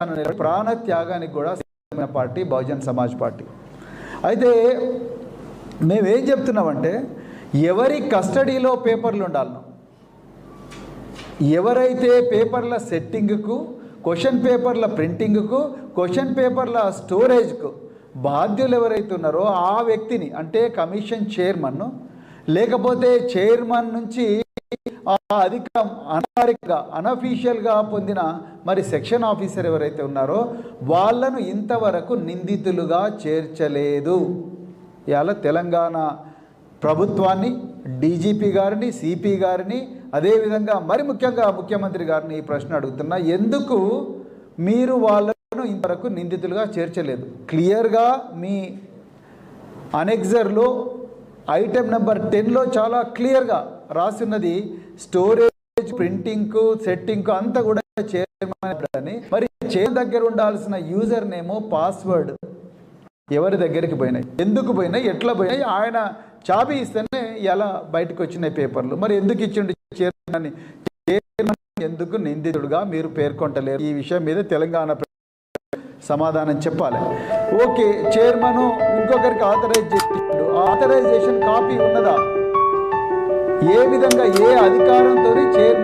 ప్రాణ త్యాగానికి కూడా సిద్ధమైన పార్టీ బహుజన్ సమాజ్ పార్టీ. అయితే మేమేం చెప్తున్నామంటే, ఎవరి కస్టడీలో పేపర్లు ఉండాలనో, ఎవరైతే పేపర్ల సెట్టింగ్కు, క్వశ్చన్ పేపర్ల ప్రింటింగ్కు, క్వశ్చన్ పేపర్ల స్టోరేజ్కు బాధ్యులు ఎవరైతే ఉన్నారో ఆ వ్యక్తిని, అంటే కమిషన్ చైర్మన్ను, లేకపోతే చైర్మన్ నుంచి అధికారం అనఫీషియల్గా పొందిన మరి సెక్షన్ ఆఫీసర్ ఎవరైతే ఉన్నారో వాళ్ళను ఇంతవరకు నిందితులుగా చేర్చలేదు. ఇవాళ తెలంగాణ ప్రభుత్వాన్ని, డీజీపీ గారిని, సిపి గారిని, అదేవిధంగా మరి ముఖ్యంగా ముఖ్యమంత్రి గారిని ఈ ప్రశ్న అడుగుతున్నా, ఎందుకు మీరు వాళ్ళను ఇంతవరకు నిందితులుగా చేర్చలేదు? క్లియర్గా మీ అనెక్సర్లో ఐటెం నెంబర్ 10లో చాలా క్లియర్గా రాస్తున్నది, స్టోరేజ్, ప్రింటింగ్కు, సెట్టింగ్కు అంతా కూడా చైర్మన్. మరి చైర్మన్ దగ్గర ఉండాల్సిన యూజర్ నేమో, పాస్వర్డ్ ఎవరి దగ్గరికి పోయినాయి, ఎందుకు పోయినాయి, ఎట్లా పోయినాయి? ఆయన చాబీ ఇస్తేనే ఎలా బయటకు వచ్చినాయి పేపర్లు. మరి ఎందుకు ఇచ్చిండు చైర్మన్? చైర్మన్ ఎందుకు నిందితుడుగా మీరు పేర్కొంటలేరు? ఈ విషయం మీద తెలంగాణ సమాధానం చెప్పాలి. ఓకే, చైర్మన్ ఇంకొకరికి ఆథరైజ్ చేసిండు, ఆథరైజేషన్ కాపీ ఉన్నదా? ఏ విధంగా, ఏ అధికారంతో చైర్మన్